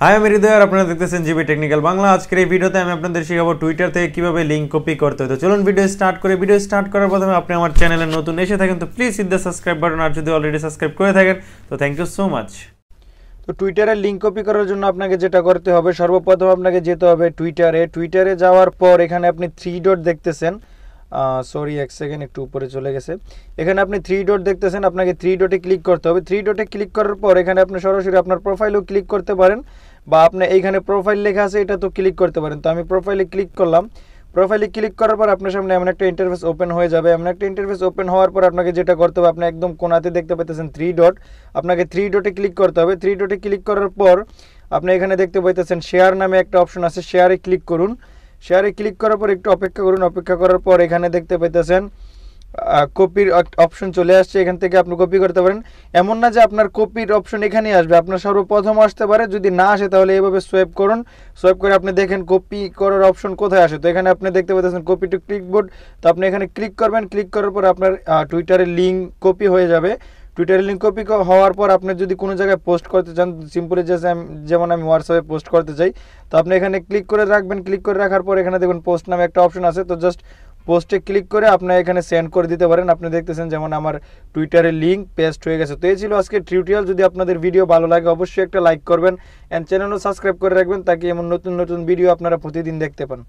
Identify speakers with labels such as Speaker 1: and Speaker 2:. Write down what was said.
Speaker 1: High আমি হৃদয় আর আপনারা দেখতেছেন জিবি টেকনিক্যাল বাংলা। আজকের এই ভিডিওতে আমি আপনাদের শেখাবো টুইটার থেকে কিভাবে লিঙ্ক কপি করতে হয়। তো চলুন ভিডিও স্টার্ট করে। ভিডিও স্টার্ট করার প্রথমে আপনি আমার চ্যানেলে নতুন এসে থাকেন তো please hit the subscribe button, আর যদি অলরেডি সাবস্ক্রাইব করে থাকেন তো থ্যাংক ইউ সো মাচ।
Speaker 2: তো টুইটারের লিঙ্ক কপি করার জন্য আপনাকে যেটা করতে হবে, সর্বপ্রথম আপনাকে যেতে হবে টুইটারে যাওয়ার পর এখানে আপনি থ্রি ডট দেখতেছেন, সরি এক সেকেন্ড একটু উপরে চলে গেছে। এখানে আপনি থ্রি ডট দেখতেছেন, আপনাকে থ্রি ডটে ক্লিক করতে হবে। থ্রি ডটে ক্লিক করার পর এখানে আপনি সরাসরি আপনার প্রোফাইলেও ক্লিক করতে পারেন, বা আপনি এইখানে প্রোফাইল লেখা আছে এটা তো ক্লিক করতে পারেন। তো আমি প্রোফাইলে ক্লিক করলাম। প্রোফাইলে ক্লিক করার পর আপনার সামনে এমন একটা ইন্টারফেস ওপেন হয়ে যাবে। এমন একটা ইন্টারফেস ওপেন হওয়ার পর আপনাকে যেটা করতে হবে, আপনি একদম কোনাতে দেখতে পাইতেছেন থ্রি ডট, আপনাকে থ্রি ডটে ক্লিক করতে হবে। থ্রি ডটে ক্লিক করার পর আপনি এখানে দেখতে পাইতেছেন শেয়ার নামে একটা অপশন আছে, শেয়ারে ক্লিক করুন। শেয়ারে ক্লিক করার পর একটু অপেক্ষা করুন। অপেক্ষা করার পর এখানে দেখতে পাইতেছেন কপির অপশন চলে আসছে, এখান থেকে আপনি কপি করতে পারেন। এমন না যে আপনার কপির অপশন এখানেই আসবে, আপনার সর্বপ্রথম আসতে পারে। যদি না আসে তাহলে এইভাবে সোয়াইপ করুন। সোয়াইপ করে আপনি দেখেন কপি করার অপশন কোথায় আসে। তো এখানে আপনি দেখতে পাচ্ছেন কপি টু ক্লিকবোর্ড। তো আপনি এখানে ক্লিক করবেন। ক্লিক করার পর আপনার টুইটারের লিঙ্ক কপি হয়ে যাবে। টুইটারের লিঙ্ক কপি হওয়ার পর আপনি যদি কোনো জায়গায় পোস্ট করতে চান, সিম্পলি যেমন আমি হোয়াটসঅ্যাপে পোস্ট করতে চাই, তো আপনি এখানে ক্লিক করে রাখবেন। ক্লিক করে রাখার পর এখানে দেখবেন পোস্ট নামে একটা অপশন আছে, তো জাস্ট পোস্টে ক্লিক করে আপনি এখানে সেন্ড করে দিতে পারেন। আপনি দেখতেছেন যেমন আমার টুইটারের লিঙ্ক পেস্ট হয়ে গেছে। তো এই ছিল আজকে টিউটোরিয়াল। যদি আপনাদের ভিডিও ভালো লাগে অবশ্যই একটা লাইক করবেন অ্যান্ড চ্যানেলও সাবস্ক্রাইব করে রাখবেন, তাকে এমন নতুন নতুন ভিডিও আপনারা প্রতিদিন দেখতে পান।